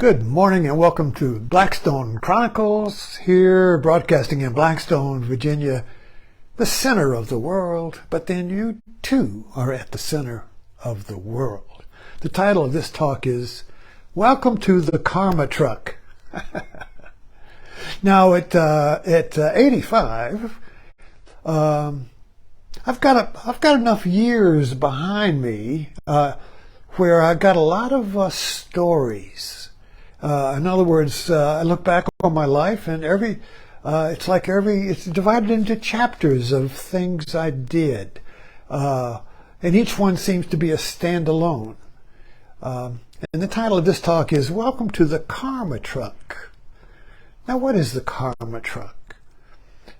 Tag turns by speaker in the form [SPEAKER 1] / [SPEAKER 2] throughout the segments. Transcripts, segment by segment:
[SPEAKER 1] Good morning and welcome to Blackstone Chronicles, here broadcasting in Blackstone, Virginia, the center of the world, but then you too are at the center of the world. The title of this talk is Welcome to the Karma Truck. Now at 85, I've got enough years behind me where I got a lot of stories. In other words, I look back on my life, and it's divided into chapters of things I did, and each one seems to be a standalone. And the title of this talk is Welcome to the Karma Truck. Now, what is the Karma Truck?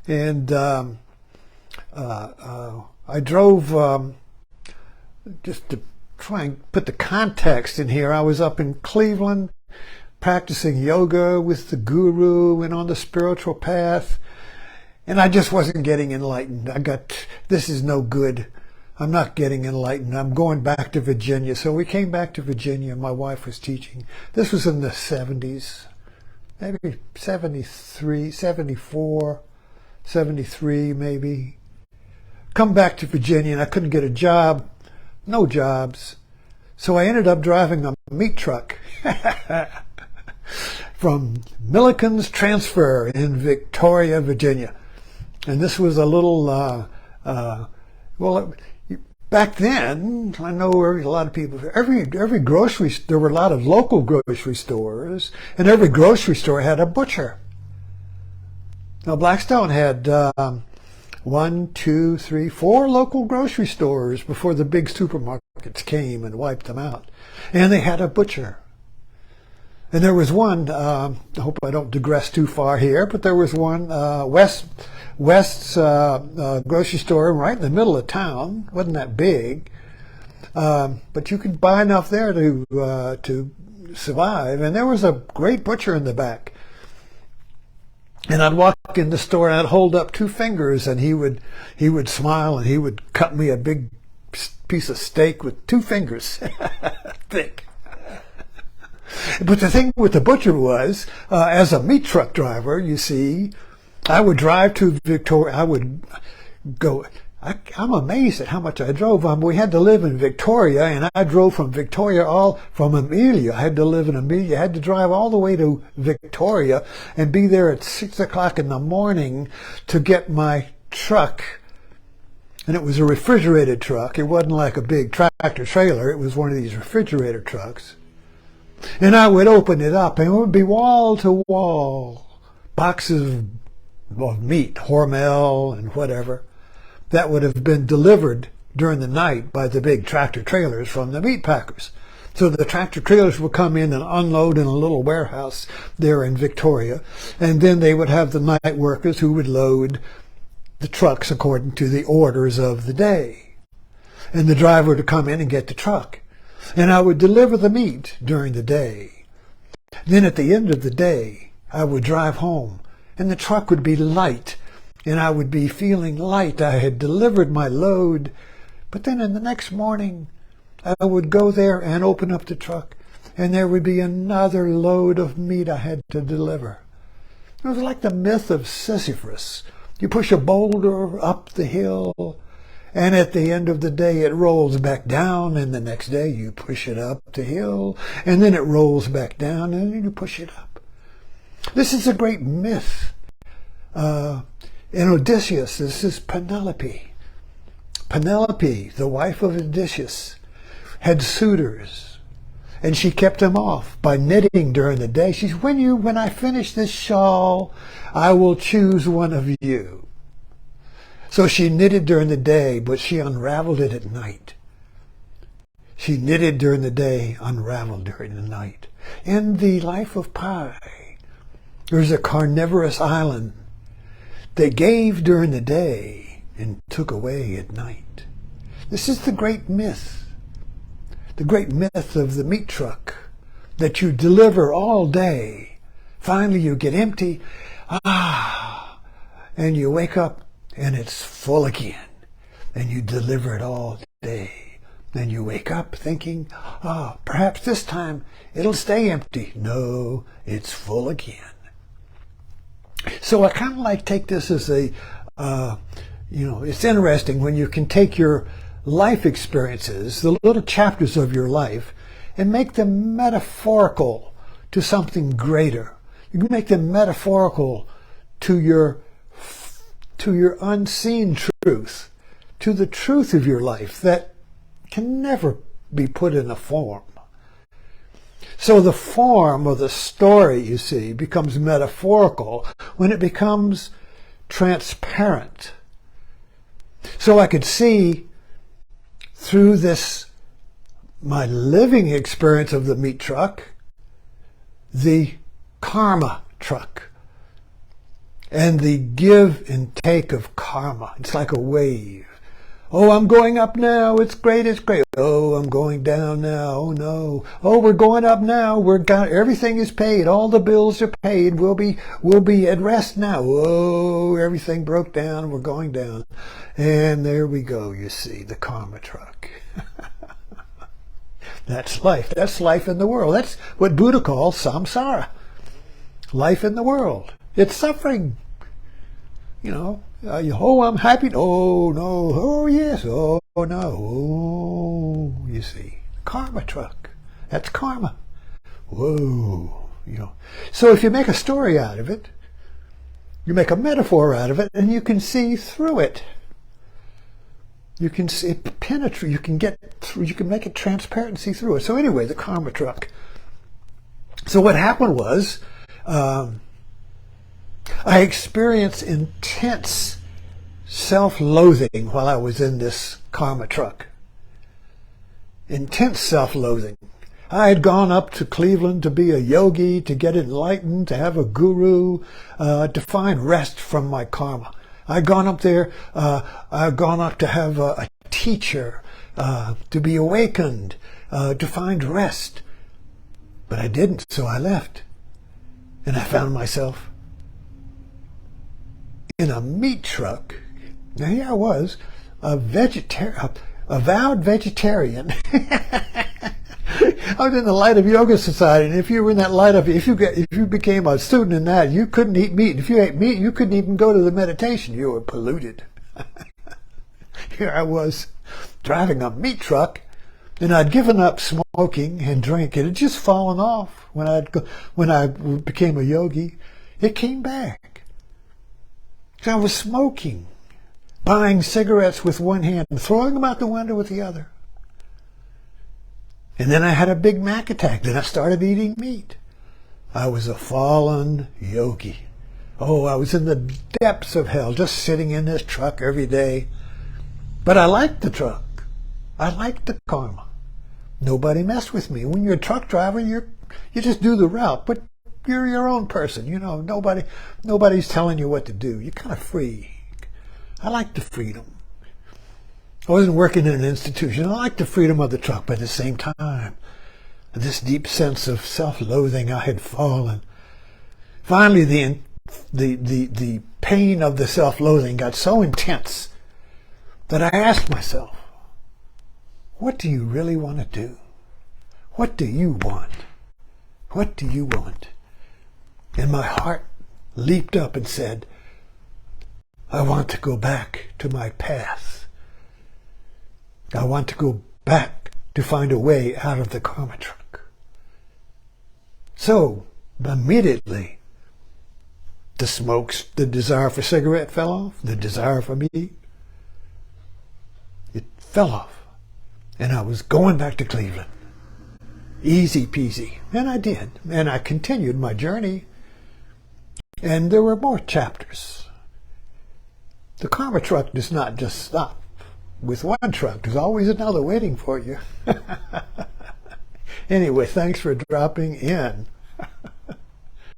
[SPEAKER 1] And I drove, just to try and put the context in here, I was up in Cleveland practicing yoga with the guru and on the spiritual path, and I just wasn't getting enlightened. This is no good. I'm not getting enlightened. I'm going back to Virginia. So we came back to Virginia. My wife was teaching. This was in the 70s, maybe 73, 74, 73 maybe. Come back to Virginia, and I couldn't get a job. No jobs. So I ended up driving a meat truck from Milliken's Transfer in Victoria, Virginia. And this was a little, back then, I know a lot of people, every grocery, there were a lot of local grocery stores, and every grocery store had a butcher. Now, Blackstone had 1, 2, 3, 4 local grocery stores before the big supermarkets came and wiped them out. And they had a butcher. And there was one, I hope I don't digress too far here, but there was one, West's grocery store right in the middle of town. Wasn't that big, but you could buy enough there to survive. And there was a great butcher in the back. And I'd walk in the store and I'd hold up 2 fingers, and he would smile, and he would cut me a big piece of steak with 2 fingers, thick. But the thing with the butcher was, as a meat truck driver, you see, I would drive to Victoria. I would go. I'm amazed at how much I drove. We had to live in Victoria, and I drove from Victoria, from Amelia. I had to live in Amelia. I had to drive all the way to Victoria and be there at 6 o'clock in the morning to get my truck. And it was a refrigerated truck. It wasn't like a big tractor trailer. It was one of these refrigerator trucks. And I would open it up, and it would be wall to wall boxes of meat, Hormel and whatever, that would have been delivered during the night by the big tractor trailers from the meat packers. So the tractor trailers would come in and unload in a little warehouse there in Victoria, and then they would have the night workers who would load the trucks according to the orders of the day. And the driver would come in and get the truck. And I would deliver the meat during the day. Then at the end of the day, I would drive home, and the truck would be light, and I would be feeling light. I had delivered my load. But then in the next morning, I would go there and open up the truck, and there would be another load of meat I had to deliver. It was like the myth of Sisyphus. You push a boulder up the hill, and at the end of the day, it rolls back down, and the next day you push it up the hill, and then it rolls back down, and then you push it up. This is a great myth. In Odysseus, this is Penelope. Penelope, the wife of Odysseus, had suitors, and she kept them off by knitting during the day. She said, when I finish this shawl, I will choose one of you. So she knitted during the day, but she unraveled it at night. She knitted during the day, unraveled during the night. In the life of Pi, there's a carnivorous island. They gave during the day and took away at night. This is the great myth of the meat truck, that you deliver all day. Finally you get empty, and you wake up and it's full again, and you deliver it all day. Then you wake up thinking, oh, perhaps this time it'll stay empty. No, it's full again. So I kind of like take this as a, it's interesting when you can take your life experiences, the little chapters of your life, and make them metaphorical to something greater. You can make them metaphorical to your unseen truth, to the truth of your life that can never be put in a form. So the form of the story, you see, becomes metaphorical when it becomes transparent. So I could see through this, my living experience of the meat truck, the karma truck, and the give and take of karma. It's like a wave. Oh, I'm going up now. It's great. It's great. Oh, I'm going down now. Oh, no. Oh, we're going up now. Everything is paid. All the bills are paid. We'll be at rest now. Oh, everything broke down. We're going down. And there we go. You see, the karma truck. That's life. That's life in the world. That's what Buddha calls samsara. Life in the world. It's suffering. Oh, I'm happy. Oh, no. Oh, yes. Oh, no. Oh, you see. Karma truck. That's karma. Whoa. So if you make a story out of it, you make a metaphor out of it, and you can see through it. You can see it penetrate. You can get through. You can make it transparent and see through it. So anyway, the karma truck. So what happened was, I experienced intense self-loathing while I was in this karma truck. Intense self-loathing. I had gone up to Cleveland to be a yogi, to get enlightened, to have a guru, to find rest from my karma. I'd gone up there, I'd gone up to have a teacher, to be awakened, to find rest. But I didn't, so I left. And I found myself in a meat truck. Now here I was, a avowed vegetarian. I was in the Light of Yoga Society, and if you were in that light of, if you became a student in that, you couldn't eat meat. If you ate meat, you couldn't even go to the meditation. You were polluted. Here I was driving a meat truck, and I'd given up smoking and drinking. It had just fallen off when I became a yogi. It came back. So I was smoking, buying cigarettes with one hand and throwing them out the window with the other. And then I had a Big Mac attack. Then I started eating meat. I was a fallen yogi. Oh, I was in the depths of hell, just sitting in this truck every day. But I liked the truck. I liked the karma. Nobody messed with me. When you're a truck driver, you just do the route, but you're your own person. Nobody's telling you what to do. You're kind of free. I like the freedom. I wasn't working in an institution. I liked the freedom of the truck, but at the same time, this deep sense of self-loathing, I had fallen. Finally, the pain of the self-loathing got so intense that I asked myself, what do you really want to do? What do you want? What do you want? And my heart leaped up and said, I want to go back to my path. I want to go back to find a way out of the karma truck. So, immediately, the desire for cigarette fell off, the desire for meat, it fell off. And I was going back to Cleveland. Easy peasy. And I did. And I continued my journey. And there were more chapters. The karma truck does not just stop with one truck. There's always another waiting for you. Anyway, thanks for dropping in.